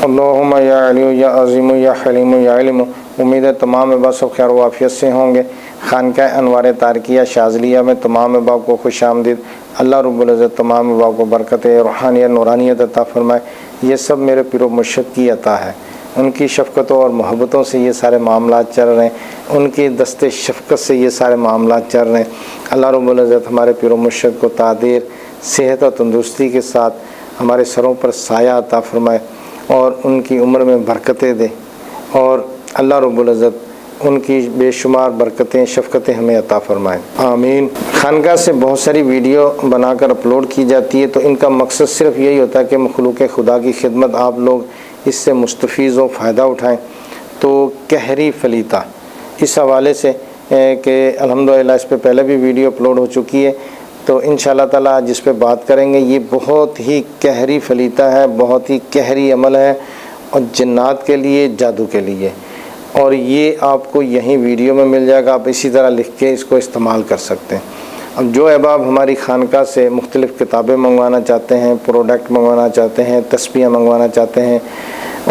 अल्लाहुम्मा या अली या अज़ीम या हलीम या इल्म। उम्मीद है तमाम अहबाब सब खैर वाफियत से होंगे। खानकाह अनवार तारकिया शाज़लिया में तमाम अहबाब को खुश आमदीद। अल्लाह रब्बुल इज़्ज़त तमाम अहबाब को बरकत रूहानियत नूरानियत अता फरमाए। ये सब मेरे पीर मुर्शिद की अता है, उनकी शफ़क़तों और मोहब्बतों से ये सारे मामलात चल रहे हैं, उनकी दस्ते शफ़क़त से ये सारे मामलात चल रहे हैं। अल्लाह रब्बुल इज़्ज़त हमारे पीर मुर्शिद को तादीर सेहत और तंदुरुस्ती के साथ हमारे सरों पर साया अता फरमाए और उनकी उम्र में बरकतें दे और अल्लाह रब्बुल इज़्ज़त उनकी बेशुमार बरकतें शफ़क़तें हमें अता फ़रमाएँ, आमीन। खानकाह से बहुत सारी वीडियो बनाकर अपलोड की जाती है, तो इनका मकसद सिर्फ यही होता है कि मखलूक़ खुदा की खिदमत आप लोग इससे मुस्तफ़ीज़ हो, फ़ायदा उठाएँ। तो कहरी फलीता इस हवाले से कि अल्हम्दुलिल्लाह इस पर पहले भी वीडियो अपलोड हो चुकी है, तो इंशाअल्लाह ताला आज इस पर बात करेंगे। ये बहुत ही कहरी फलीता है, बहुत ही कहरी अमल है और जिन्नात के लिए, जादू के लिए, और ये आपको यहीं वीडियो में मिल जाएगा। आप इसी तरह लिख के इसको इस्तेमाल कर सकते हैं। अब जो अहबाब हमारी खानकाह से मुख्तलिफ़ किताबें मंगवाना चाहते हैं, प्रोडक्ट मंगवाना चाहते हैं, तस्बीह मंगवाना चाहते हैं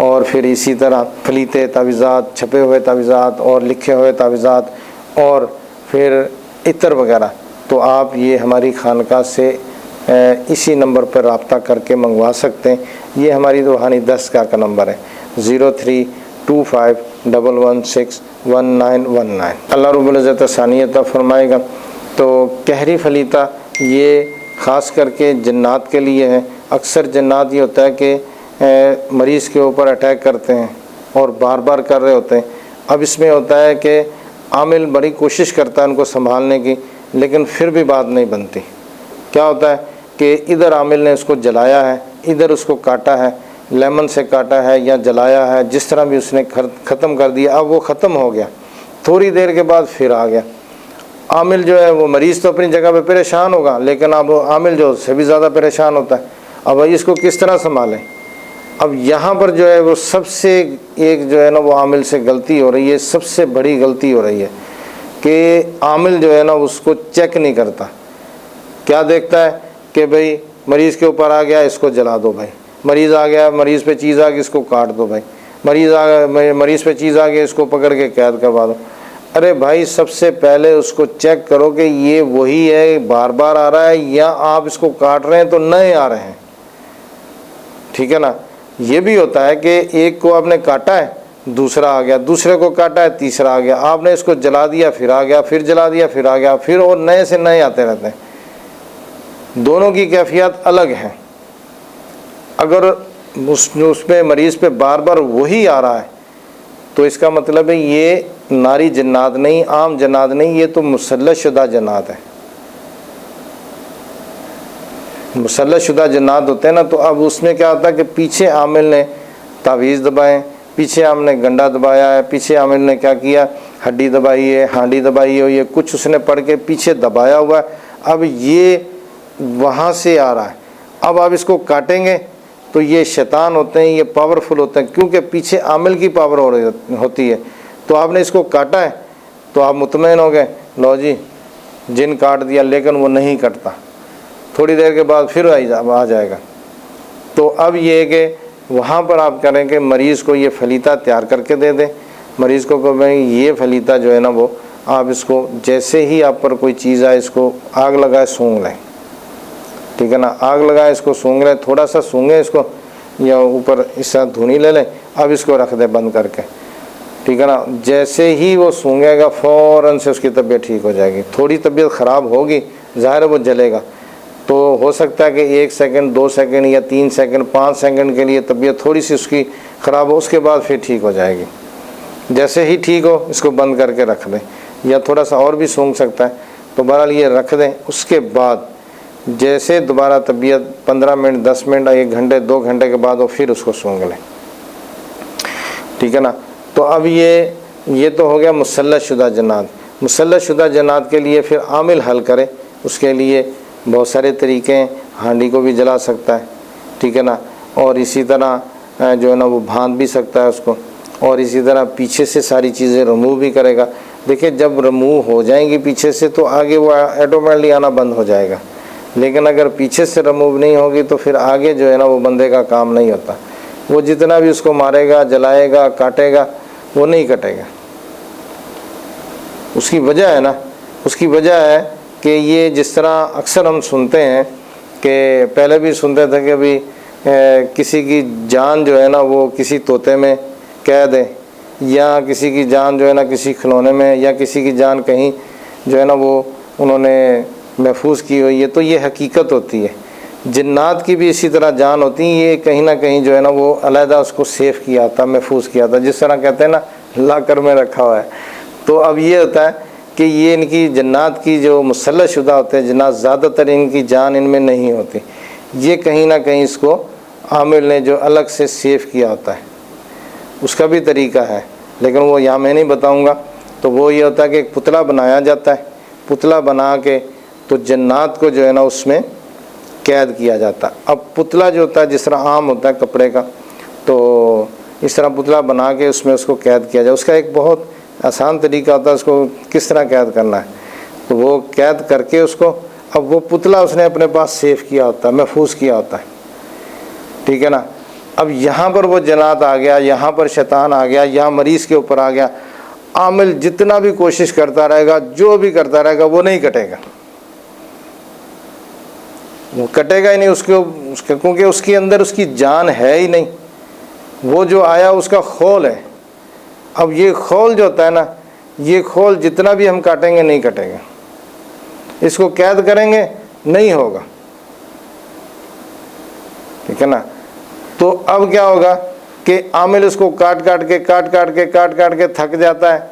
और फिर इसी तरह फलीते तावीज़ात, छपे हुए तावीज़ात और लिखे हुए तावीज़ात और फिर इत्र वगैरह, तो आप ये हमारी खानकाह से इसी नंबर पर रब्ता करके मंगवा सकते हैं। ये हमारी रूहानी दस्तगाह का नंबर है 032511611919। अल्लाह रब्बुल इज़्ज़त आसानी अता फरमाएगा। तो कहरी फलीता ये ख़ास करके जन्नात के लिए है। अक्सर जन्नात ये होता है कि मरीज़ के ऊपर अटैक करते हैं और बार बार कर रहे होते हैं। अब इसमें होता है कि आमिल बड़ी कोशिश करता है उनको संभालने की, लेकिन फिर भी बात नहीं बनती। क्या होता है कि इधर आमिल ने उसको जलाया है, इधर उसको काटा है, लेमन से काटा है या जलाया है, जिस तरह भी उसने ख़त्म कर दिया। अब वो ख़त्म हो गया, थोड़ी देर के बाद फिर आ गया। आमिल जो है वो मरीज़ तो अपनी जगह पे परेशान होगा, लेकिन अब आमिल जो उससे भी ज़्यादा परेशान होता है। अब भाई इसको किस तरह संभालें। अब यहाँ पर जो है वो सबसे एक जो है ना वो आमिल से गलती हो रही है, सबसे बड़ी गलती हो रही है कि आमिल जो है ना उसको चेक नहीं करता। क्या देखता है कि भाई मरीज़ के ऊपर आ गया, इसको जला दो भाई, मरीज़ आ गया, मरीज़ पे चीज़ आ गई, इसको काट दो भाई, मरीज़ आ गया, मरीज़ पे चीज़ आ गई, इसको पकड़ के कैद करवा दो। अरे भाई सबसे पहले उसको चेक करो कि ये वही है, बार बार आ रहा है, या आप इसको काट रहे हैं तो नए आ रहे हैं। ठीक है ना। ये भी होता है कि एक को आपने काटा है, दूसरा आ गया, दूसरे को काटा है, तीसरा आ गया, आपने इसको जला दिया, फिर आ गया, फिर जला दिया, फिर आ गया, फिर और नए से नए आते रहते हैं। दोनों की कैफियत अलग है। अगर उसमें मरीज़ पे बार बार वही आ रहा है तो इसका मतलब है ये नारी जन्नात नहीं, आम जन्नात नहीं, ये तो मुसल्लत शुदा जन्नात है। मुसल्लत शुदा जन्नात होते हैं ना, तो अब उसमें क्या होता है कि पीछे आमिल ने तावीज़ दबाए, पीछे आमिल ने गंडा दबाया है, पीछे आमिल ने क्या किया, हड्डी दबाई है, हांडी दबाई है, ये कुछ उसने पढ़ के पीछे दबाया हुआ है। अब ये वहाँ से आ रहा है। अब आप इसको काटेंगे तो ये शैतान होते हैं, ये पावरफुल होते हैं, क्योंकि पीछे आमिल की पावर होती है। तो आपने इसको काटा है तो आप मुतमईन हो गए, लो जी जिन काट दिया, लेकिन वो नहीं कटता, थोड़ी देर के बाद फिर आ जाएगा। तो अब ये है कि वहाँ पर आप करें कि मरीज़ को ये फलीता तैयार करके दे दें। मरीज़ को भाई ये फलीता जो है ना वो आप इसको जैसे ही आप पर कोई चीज़ आए, इसको आग लगाए सूंघ लें। ठीक है ना, आग लगाए इसको सूंघ लें, थोड़ा सा सूंघें इसको या ऊपर इस तरह धुनी ले लें। अब इसको रख दें बंद करके। ठीक है ना, जैसे ही वो सूंघेगा फ़ौरन से उसकी तबीयत ठीक हो जाएगी। थोड़ी तबीयत ख़राब होगी, ज़ाहिर है वो जलेगा, तो हो सकता है कि 1 सेकंड 2 सेकंड या 3 सेकंड 5 सेकंड के लिए तबीयत थोड़ी सी उसकी ख़राब हो, उसके बाद फिर ठीक हो जाएगी। जैसे ही ठीक हो इसको बंद करके रख दें, या थोड़ा सा और भी सूंघ सकता है, तो बहरहाल ये रख दें। उसके बाद जैसे दोबारा तबीयत 15 मिनट 10 मिनट 1 घंटे 2 घंटे के बाद वो फिर उसको सूंघ लें। ठीक है ना। तो अब ये तो हो गया मुसल्लत शुदा जन्नात। मुसल्लत शुदा जन्नात के लिए फिर आमिल हल करे, उसके लिए बहुत सारे तरीके हैं। हांडी को भी जला सकता है, ठीक है ना, और इसी तरह जो है ना वो भांत भी सकता है उसको, और इसी तरह पीछे से सारी चीज़ें रिमूव भी करेगा। देखिए जब रिमूव हो जाएंगी पीछे से तो आगे वो ऑटोमेटिकली आना बंद हो जाएगा, लेकिन अगर पीछे से रिमूव नहीं होगी तो फिर आगे जो है ना वो बंदे का काम नहीं होता। वो जितना भी उसको मारेगा, जलाएगा, काटेगा, वो नहीं कटेगा। उसकी वजह है ना, उसकी वजह है कि ये जिस तरह अक्सर हम सुनते हैं कि पहले भी सुनते थे कि भाई किसी की जान जो है ना वो किसी तोते में कैद है, या किसी की जान जो है ना किसी खिलौने में, या किसी की जान कहीं जो है ना वो उन्होंने महफूज की हुई है। तो ये हकीकत होती है। जिन्नात की भी इसी तरह जान होती है, ये कहीं ना कहीं जो है ना वो अलहदा उसको सेफ़ किया था, महफूज किया था, जिस तरह कहते हैं ना लाकर में रखा हुआ है। तो अब ये होता है कि ये इनकी जन्नात की जो मुसल्लत शुदा होते हैं जन्नात, ज़्यादातर इनकी जान इनमें नहीं होती। ये कहीं ना कहीं इसको आमिल ने जो अलग से सेफ़ किया होता है, उसका भी तरीका है, लेकिन वो यहाँ मैं नहीं बताऊँगा। तो वो ये होता है कि एक पुतला बनाया जाता है, पुतला बना के तो जन्नात को जो है ना उसमें कैद किया जाता है। अब पुतला जो होता है जिस तरह आम होता है कपड़े का, तो इस तरह पुतला बना के उसमें उसको कैद किया जाए। उसका एक बहुत आसान तरीका होता है उसको किस तरह कैद करना है। तो वो कैद करके उसको, अब वो पुतला उसने अपने पास सेव किया होता है, महफूज किया होता है, ठीक है ना। अब यहाँ पर वो जन्नात आ गया, यहाँ पर शैतान आ गया, यहाँ मरीज़ के ऊपर आ गया। आमिल जितना भी कोशिश करता रहेगा, जो भी करता रहेगा, वो नहीं कटेगा, वो कटेगा ही नहीं उसके क्योंकि उसके अंदर उसकी जान है ही नहीं। वो जो आया उसका खोल है। अब ये खोल जो होता है ना, ये खोल जितना भी हम काटेंगे नहीं कटेगा, इसको कैद करेंगे नहीं होगा, ठीक है ना। तो अब क्या होगा कि आमिल उसको काट काट के थक जाता है,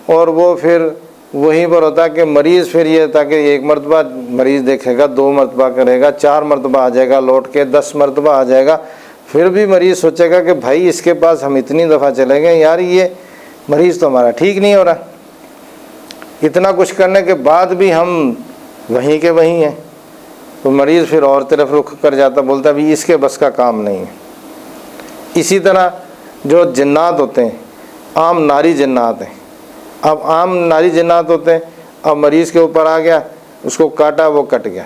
और वो फिर वहीं पर होता है कि मरीज़ फिर ये था कि एक मरतबा मरीज़ देखेगा, 2 मरतबा करेगा, 4 मरतबा आ जाएगा, लौट के 10 मरतबा आ जाएगा। फिर भी मरीज़ सोचेगा कि भाई इसके पास हम इतनी दफ़ा चले गए, यार ये मरीज़ तो हमारा ठीक नहीं हो रहा, इतना कुछ करने के बाद भी हम वहीं के वहीं हैं। तो मरीज़ फिर और तरफ रुख कर जाता, बोलता भी इसके बस का काम नहीं है। इसी तरह जो जन्नात होते हैं, आम नारी जन्नात हैं। अब आम नारी जन्नात होते हैं, अब मरीज़ के ऊपर आ गया, उसको काटा, वो कट गया।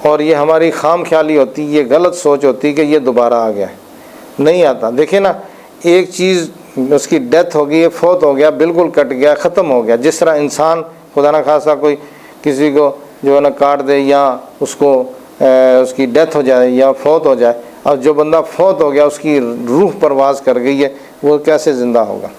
और ये हमारी खाम ख्याली होती है, ये गलत सोच होती है कि ये दोबारा आ गया, नहीं आता। देखिए ना, एक चीज़ उसकी डेथ हो गई, फौत हो गया, बिल्कुल कट गया, ख़त्म हो गया। जिस तरह इंसान खुदा ना खासा कोई किसी को जो है ना काट दे, या उसको उसकी डेथ हो जाए या फौत हो जाए, और जो बंदा फौत हो गया उसकी रूह परवाज़ कर गई है, वो कैसे ज़िंदा होगा।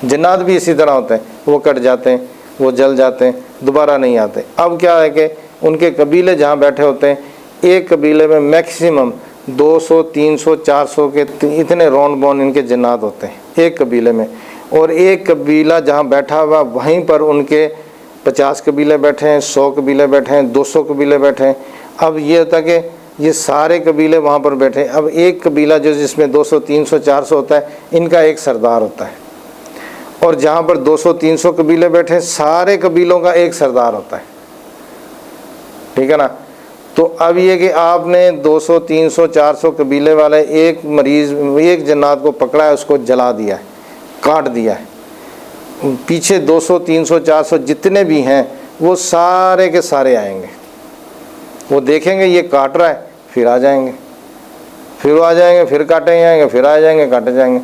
जन्नात भी इसी तरह होते हैं, वो कट जाते हैं, वो जल जाते हैं, दोबारा नहीं आते। अब क्या है कि उनके कबीले जहाँ बैठे होते हैं, एक कबीले में मैक्सिमम 200, 300, 400 के इतने रौन बौन इनके जन्नात होते हैं एक कबीले में। और एक कबीला जहाँ बैठा हुआ, वहीं पर उनके 50 कबीले बैठे हैं, 100 कबीले बैठे हैं, 200 कबीले बैठे हैं। अब ये होता है कि ये सारे कबीले वहाँ पर बैठे हैं। अब एक कबीला जो जिसमें 200, 300, 400 होता है, इनका एक सरदार होता है। और जहाँ पर 200, 300 कबीले बैठे, सारे कबीलों का एक सरदार होता है, ठीक है ना। तो अब ये कि आपने 200, 300, 400 कबीले वाले एक मरीज़, एक जन्नात को पकड़ा है, उसको जला दिया है, काट दिया है। पीछे 200, 300, 400 जितने भी हैं, वो सारे के सारे आएंगे। वो देखेंगे ये काट रहा है, फिर आ जाएंगे, फिर वो आ जाएंगे, फिर काटे जाएंगे, फिर आ जाएंगे, काटे जाएंगे।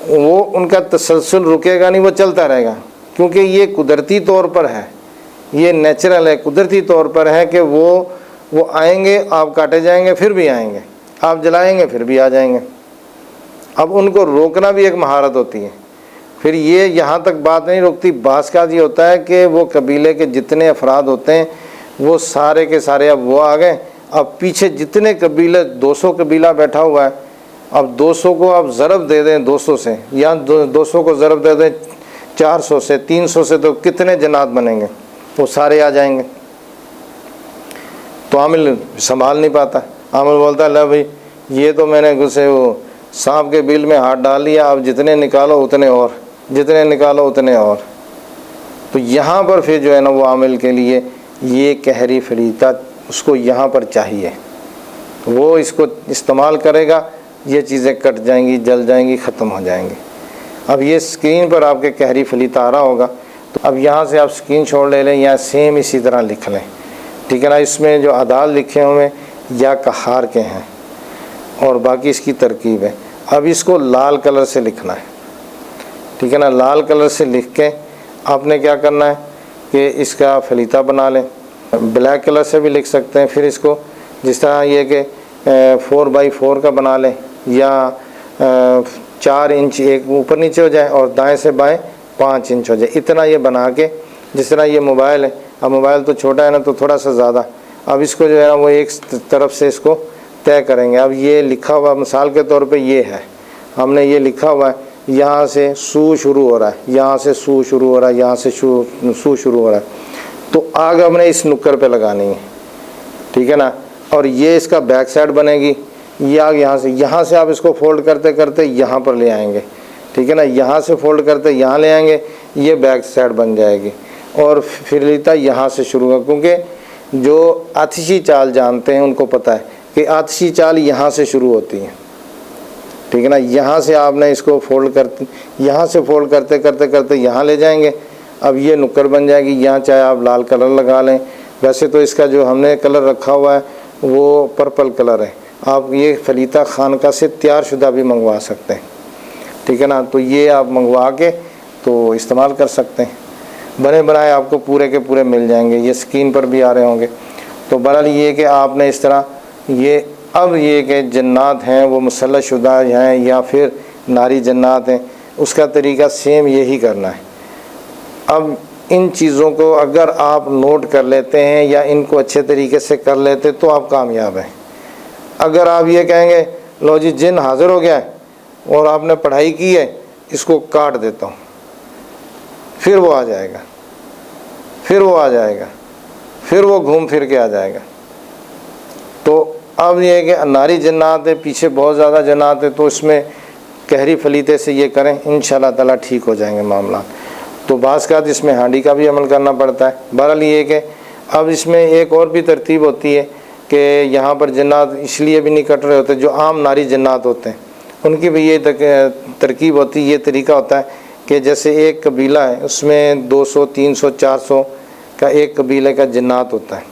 वो उनका तसलसल रुकेगा नहीं, वो चलता रहेगा, क्योंकि ये कुदरती तौर पर है, ये नेचुरल है, कुदरती तौर पर है कि वो आएंगे, आप काटे जाएंगे, फिर भी आएंगे, आप जलाएंगे, फिर भी आ जाएंगे। अब उनको रोकना भी एक महारत होती है। फिर ये यहाँ तक बात नहीं रुकती, बास का ये होता है कि वो कबीले के जितने अफराद होते हैं, वो सारे के सारे अब वो आ गए। अब पीछे जितने कबीले, 200 कबीला बैठा हुआ है, अब 200 को आप ज़रब दे दें 200 से, या 200 को ज़रब दे दें 400 से, 300 से, तो कितने जन्नात बनेंगे, वो सारे आ जाएंगे। तो आमिल संभाल नहीं पाता। आमिल बोलता है, ला भाई ये तो मैंने गुस्से वो सांप के बिल में हाथ डाल लिया, अब जितने निकालो उतने और, जितने निकालो उतने और। तो यहाँ पर फिर जो है ना वो आमिल के लिए ये कहरी फरीदा उसको यहाँ पर चाहिए, वो इसको इस्तेमाल करेगा, ये चीज़ें कट जाएंगी, जल जाएंगी, ख़त्म हो जाएंगी। अब ये स्क्रीन पर आपके कहरी फलीता आ रहा होगा, तो अब यहाँ से आप स्क्रीन छोड़ ले लें, या सेम इसी तरह लिख लें, ठीक है ना। इसमें जो अदाल लिखे हुए या कहार के हैं, और बाकी इसकी तरकीब है। अब इसको लाल कलर से लिखना है, ठीक है ना। लाल कलर से लिख के आपने क्या करना है कि इसका फलीता बना लें। ब्लैक कलर से भी लिख सकते हैं। फिर इसको जिस तरह ये कि 4x4 का बना लें, या 4 इंच एक ऊपर नीचे हो जाए और दाएं से बाएं 5 इंच हो जाए, इतना ये बना के, जिस तरह ये मोबाइल है, अब मोबाइल तो छोटा है ना तो थोड़ा सा ज़्यादा, अब इसको जो है ना वो एक तरफ से इसको तय करेंगे। अब ये लिखा हुआ मिसाल के तौर पे ये है, हमने ये लिखा हुआ है, यहाँ से सू शुरू हो रहा है, यहाँ से सू शुरू हो रहा है, यहाँ से सू शुरू हो रहा है, तो आग हमने इस नुक्कर पे लगानी है, ठीक है ना। और ये इसका बैक साइड बनेगी, ये आग यहाँ से आप इसको फोल्ड करते करते यहाँ पर ले आएंगे, ठीक है ना। यहाँ से फोल्ड करते यहाँ ले आएंगे, ये बैक साइड बन जाएगी। और फलीता यहाँ से शुरू होगा, क्योंकि जो आतिशी चाल जानते हैं उनको पता है कि आतिशी चाल यहाँ से शुरू होती है, ठीक है ना। यहाँ से आपने इसको फोल्ड करते, यहाँ से फोल्ड करते करते करते यहाँ ले जाएंगे, अब ये नुक्कर बन जाएगी। यहाँ चाहे आप लाल कलर लगा लें, वैसे तो इसका जो हमने कलर रखा हुआ है वो पर्पल कलर है, आप ये फलीता खानका से तैयार शुदा भी मंगवा सकते हैं, ठीक है ना। तो ये आप मंगवा के तो इस्तेमाल कर सकते हैं, बने बनाए आपको पूरे के पूरे मिल जाएंगे, ये स्क्रीन पर भी आ रहे होंगे। तो बहरहाल ये कि आपने इस तरह ये, अब ये कि जन्नात हैं वो मुसल्लत शुदा हैं या फिर नारी जन्नात हैं, उसका तरीका सेम यही करना है। अब इन चीज़ों को अगर आप नोट कर लेते हैं या इनको अच्छे तरीके से कर लेते तो आप कामयाब हैं। अगर आप ये कहेंगे लो जी जिन हाज़िर हो गया है और आपने पढ़ाई की है, इसको काट देता हूँ, फिर वो आ जाएगा, फिर वो आ जाएगा, फिर वो घूम फिर के आ जाएगा। तो अब ये है कि नारी जन्नात है, पीछे बहुत ज़्यादा जन्नात है, तो इसमें कहरी फलीते से ये करें, इंशाल्लाह ताला ठीक हो जाएंगे मामला। तो बाज़ का इसमें हांडी का भी अमल करना पड़ता है। बहरहाल ये कि अब इसमें एक और भी तरतीब होती है कि यहाँ पर जन्नात इसलिए भी नहीं कट रहे होते, जो आम नारी जन्नात होते हैं उनकी भी ये तरकीब होती है, ये तरीका होता है कि जैसे एक कबीला है उसमें 200, 300, 400 का एक कबीले का जन्नात होता है।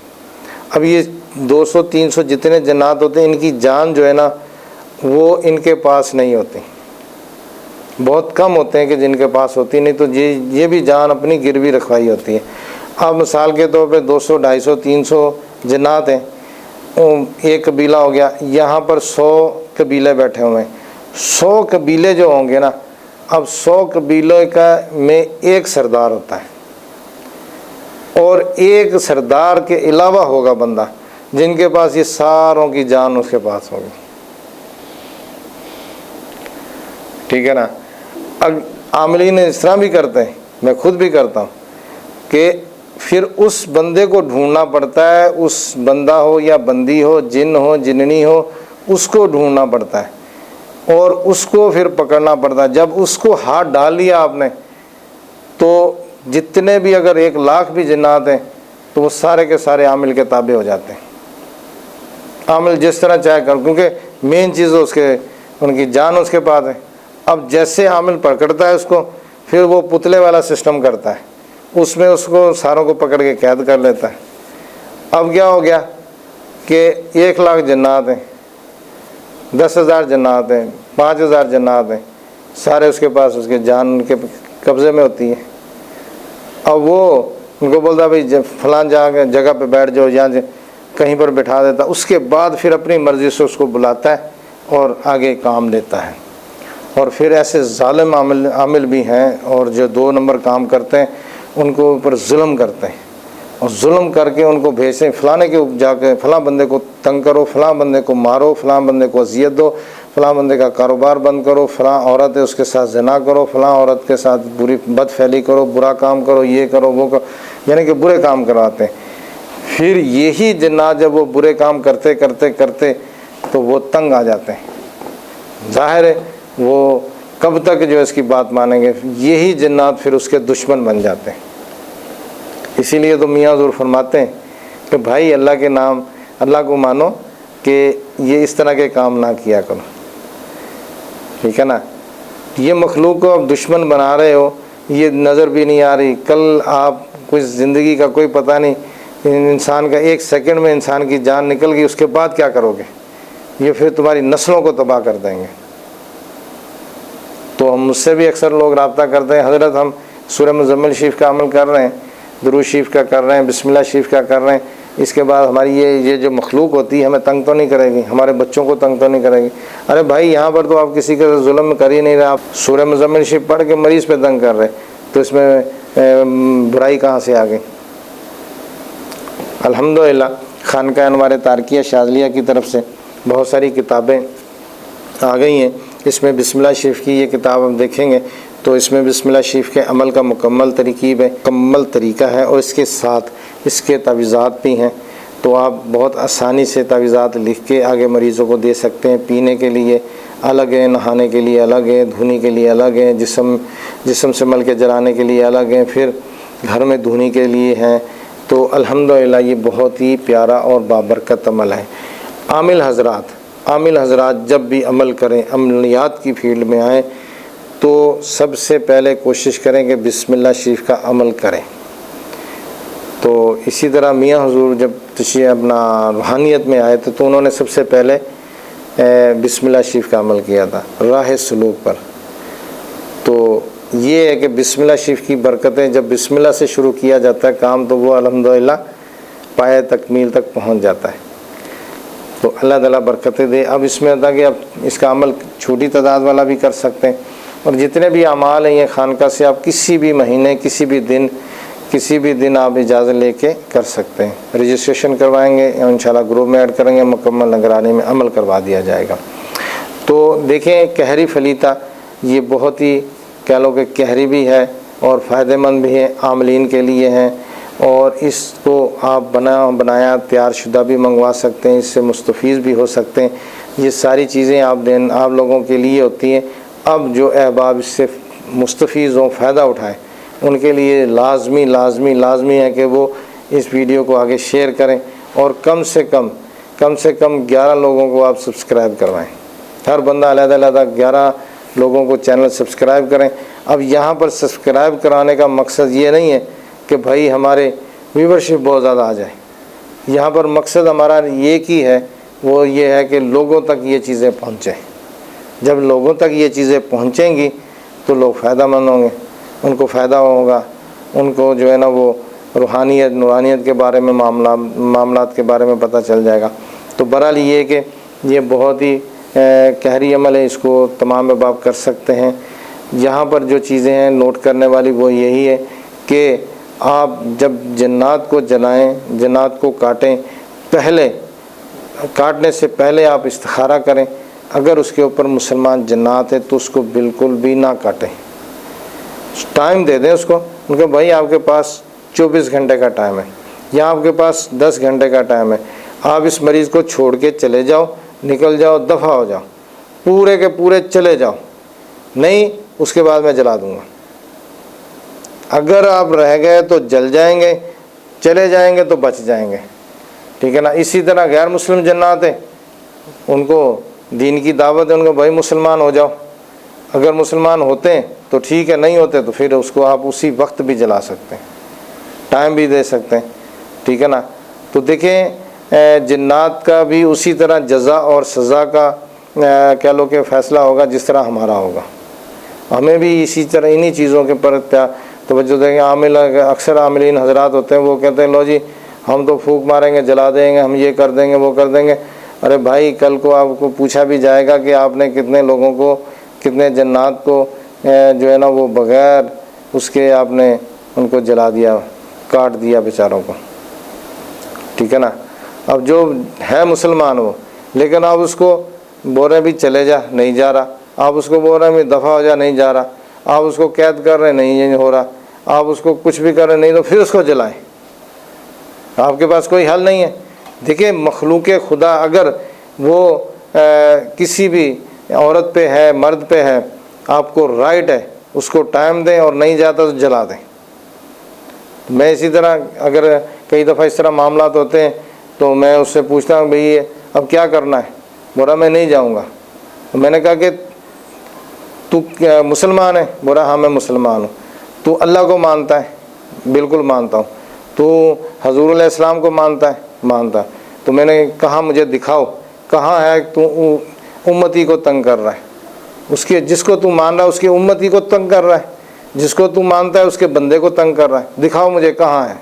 अब ये 200, 300 जितने जन्नात होते हैं, इनकी जान जो है ना वो इनके पास नहीं होती, बहुत कम होते हैं कि जिनके पास होती, नहीं तो ये भी जान अपनी गिरवी रखवाई होती है। अब मिसाल के तौर पे 200, 250, 300 जन्नात हैं, एक कबीला हो गया, यहाँ पर 100 कबीले बैठे हुए हैं। 100 कबीले जो होंगे ना, अब 100 कबीलों का में एक सरदार होता है और एक सरदार के अलावा होगा बंदा जिनके पास ये सारों की जान उसके पास होगी, ठीक है ना। अब आमलीन इस तरह भी करते हैं, मैं खुद भी करता हूँ कि फिर उस बंदे को ढूंढना पड़ता है, उस बंदा हो या बंदी हो, जिन हो जिननी हो, उसको ढूंढना पड़ता है और उसको फिर पकड़ना पड़ता है। जब उसको हाथ डाल लिया आपने तो जितने भी अगर 1 लाख भी जिन्नात हैं तो वो सारे के सारे आमिल के ताबे हो जाते हैं। आमिल जिस तरह चाहे कर, क्योंकि मेन चीज़ उसके उनकी जान उसके पास है। अब जैसे आमिल पकड़ता है उसको, फिर वो पुतले वाला सिस्टम करता है, उसमें उसको सारों को पकड़ के कैद कर लेता है। अब क्या हो गया कि 1 लाख जन्नात हैं, 10,000 जन्नात हैं, 5,000 जन्नात हैं, सारे उसके पास, उसके जान के कब्ज़े में होती है। अब वो उनको बोलता भाई फलां जगह पे बैठ जाओ, यहाँ कहीं पर बैठा देता। उसके बाद फिर अपनी मर्ज़ी से उसको बुलाता है और आगे काम देता है। और फिर ऐसे जालिम आमिल भी हैं और जो 2 नंबर काम करते हैं उनको ऊपर जुल्म करते हैं और जुल्म करके उनको भेजते, फ़लाने के जाके फ़लाँ बंदे को तंग करो, फ़लाँ बंदे को मारो, फ़लाँ बंदे को अजियत दो, फ़लाँ बंदे का कारोबार बंद करो, फ़लाँ औरत है उसके साथ ज़िना करो, फ़लाँ औरत के साथ बुरी बदफैली करो, बुरा काम करो, ये करो वो करो, यानी कि बुरे काम करवाते हैं। फिर यही जिन्नात जब वो बुरे काम करते करते करते तो वो तंग आ जाते हैं। ज़ाहिर है वो कब तक जो इसकी बात मानेंगे, यही जिन्नात फिर उसके दुश्मन बन जाते हैं। इसीलिए तो मियाँ हुज़ूर फरमाते हैं कि भाई अल्लाह के नाम, अल्लाह को मानो कि ये इस तरह के काम ना किया करो, ठीक है ना। ये मखलूक को आप दुश्मन बना रहे हो, ये नज़र भी नहीं आ रही, कल आप कुछ ज़िंदगी का कोई पता नहीं, इंसान का 1 सेकंड में इंसान की जान निकल गई, उसके बाद क्या करोगे, ये फिर तुम्हारी नस्लों को तबाह कर देंगे। तो हम मुझसे भी अक्सर लोग रब्ता करते हैं, हज़रत हम सूरह मुज़म्मिल शरीफ का अमल कर रहे हैं, दुरूद शरीफ का कर रहे हैं, बिस्मिल्लाह शरीफ का कर रहे हैं, इसके बाद हमारी ये जो मखलूक होती है हमें तंग तो नहीं करेगी, हमारे बच्चों को तंग तो नहीं करेगी। अरे भाई यहाँ पर तो आप किसी के जुल्म कर ही नहीं रहे, आप सूरह मुज़म्मिल शरीफ पढ़ के मरीज़ पे तंग कर रहे, तो इसमें बुराई कहाँ से आ गई। अल्हम्दुलिल्लाह खानका अनवार तारकिया शाज़लिया की तरफ से बहुत सारी किताबें आ गई हैं। इसमें बिस्मिल्लाह शरीफ की ये किताब हम देखेंगे तो इसमें बिस्मिल्लाह शरीफ के अमल का मुकम्मल तरीका है और इसके साथ इसके तावीज़ात भी हैं। तो आप बहुत आसानी से तावीज़ात लिख के आगे मरीज़ों को दे सकते हैं। पीने के लिए अलग है, नहाने के लिए अलग है, धोने के लिए अलग है, जिस्म से मल के जलाने के लिए अलग हैं, फिर घर में धोने के लिए हैं। तो अल्हम्दुलिल्लाह ये बहुत ही प्यारा और बाबरकत अमल है। आमिल हज़रात जब भी अमल करें, अमलियात की फील्ड में आएँ तो सबसे पहले कोशिश करें कि बिस्मिल्लाह शरीफ का अमल करें। तो इसी तरह मियाँ हुज़ूर जब अपना रूहानियत में आए थे तो उन्होंने सबसे पहले बिस्मिल्लाह शरीफ का अमल किया था राह सलूक पर। तो ये है कि बिस्मिल्लाह शरीफ की बरकतें, जब बिस्मिल्लाह से शुरू किया जाता है काम तो वो अल्हम्दुलिल्लाह पाए तकमील तक पहुँच जाता है। तो अल्लाह ताला बरकतें दे। अब इसमें होता कि अब इसका अमल छोटी तादाद वाला भी कर सकते हैं, और जितने भी अमाल हैं ये खानका से आप किसी भी महीने किसी भी दिन आप इजाज़त लेके कर सकते हैं। रजिस्ट्रेशन करवाएंगे इंशाल्लाह ग्रुप में ऐड करेंगे, मुकम्मल निगरानी में अमल करवा दिया जाएगा। तो देखें कहरी फलीता ये बहुत ही कह लो कि कहरी भी है और फ़ायदेमंद भी है, आमलीन के लिए हैं। और इसको आप बनाया तैयार शुदा भी मंगवा सकते हैं, इससे मुस्तफ़ीज़ भी हो सकते हैं। ये सारी चीज़ें आप लोगों के लिए होती हैं। अब जो अहबाब इससे मुस्तफ़ीज़ हों, फ़ायदा उठाएं, उनके लिए लाजमी है कि वो इस वीडियो को आगे शेयर करें और कम से कम 11 लोगों को आप सब्सक्राइब करवाएं। हर बंदा अलग-अलग 11 लोगों को चैनल सब्सक्राइब करें। अब यहाँ पर सब्सक्राइब कराने का मकसद ये नहीं है कि भाई हमारे व्यूवरशिप बहुत ज़्यादा आ जाए। यहाँ पर मकसद हमारा एक ही है, वो ये है कि लोगों तक ये चीज़ें पहुँचें। जब लोगों तक ये चीज़ें पहुँचेंगी तो लोग फ़ायदामंद होंगे, उनको फ़ायदा होगा, उनको जो है ना वो रूहानियत नूरानियत के बारे में मामलात के बारे में पता चल जाएगा। तो बहरहाल ये कि ये बहुत ही कहरी अमल है, इसको तमाम अहबाब कर सकते हैं। यहाँ पर जो चीज़ें हैं नोट करने वाली वो यही है कि आप जब जन्नात को जलाएं, जन्नात को काटने से पहले आप इस्तिखारा करें। अगर उसके ऊपर मुसलमान जन्नात है तो उसको बिल्कुल भी ना काटें, टाइम दे दें उसको। उनको भाई आपके पास 24 घंटे का टाइम है या आपके पास 10 घंटे का टाइम है, आप इस मरीज़ को छोड़ के चले जाओ, निकल जाओ, दफ़ा हो जाओ, पूरे के पूरे चले जाओ, नहीं उसके बाद मैं जला दूँगा। अगर आप रह गए तो जल जाएंगे, चले जाएंगे तो बच जाएंगे, ठीक है ना। इसी तरह गैर मुस्लिम जन्नात है, उनको दीन की दावत है, उनको भाई मुसलमान हो जाओ। अगर मुसलमान होते हैं तो ठीक है, नहीं होते तो फिर उसको आप उसी वक्त भी जला सकते हैं, टाइम भी दे सकते हैं, ठीक है ना। तो देखें जन्नात का भी उसी तरह जज़ा और सज़ा का कह लो कि फ़ैसला होगा जिस तरह हमारा होगा। हमें भी इसी तरह इन्हीं चीज़ों के पर तवज्जो देंगे। अक्सर आमिलीन हज़रात होते हैं, वो कहते हैं लो जी हम तो फूंक मारेंगे, जला देंगे, हम ये कर देंगे, वो कर देंगे। अरे भाई कल को आपको पूछा भी जाएगा कि आपने कितने लोगों को, कितने जन्नात को जो है ना वो बग़ैर उसके आपने उनको जला दिया, काट दिया बेचारों को, ठीक है ना। अब जो है मुसलमान वो, लेकिन आप उसको बोल रहे भी चले जा, नहीं जा रहा। आप उसको बोल रहे भी दफ़ा हो जा, नहीं जा रहा। आप उसको कैद कर रहे, नहीं हो रहा। आप उसको कुछ भी कर रहे, नहीं, तो फिर उसको जलाएं। आपके पास कोई हल नहीं है। देखिए मखलूक खुदा अगर वो किसी भी औरत पे है, मर्द पे है, आपको राइट है उसको टाइम दें, और नहीं जाता तो जला दें। मैं इसी तरह अगर कई दफ़ा इस तरह मामलात होते हैं तो मैं उससे पूछता हूँ भाई अब क्या करना है, बोला मैं नहीं जाऊँगा। तो मैंने कहा कि तू मुसलमान है, बोला हाँ मैं मुसलमान हूँ। तू अल्लाह को मानता है, बिल्कुल मानता हूँ। तू हजूर अलैहिस्सलाम को मानता है, मानता। तो मैंने कहा मुझे दिखाओ कहाँ है तू उम्मती को तंग कर रहा है, उसके जिसको तू मान रहा है उसकी उम्मती को तंग कर रहा है, जिसको तू मानता है उसके बंदे को तंग कर रहा है, दिखाओ मुझे कहाँ है,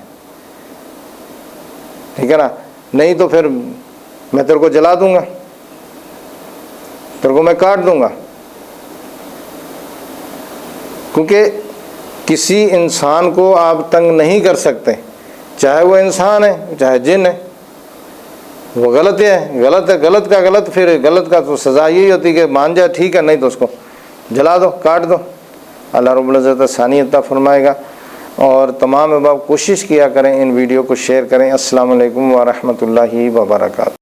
ठीक है ना। नहीं तो फिर मैं तेरे को जला दूंगा, तेरे को मैं काट दूंगा। क्योंकि किसी इंसान को आप तंग नहीं कर सकते, चाहे वो इंसान है चाहे जिन है। वो गलत है, गलत है, गलत का गलत, फिर गलत का तो सज़ा यही होती है कि मान जाए ठीक है, नहीं तो उसको जला दो, काट दो। अल्लाह रब्बुल इज़्ज़त आसानी अता फरमाएगा। और तमाम अहबाब कोशिश किया करें इन वीडियो को शेयर करें। अस्सलामु अलैकुम व रहमतुल्लाहि व बरकातहू।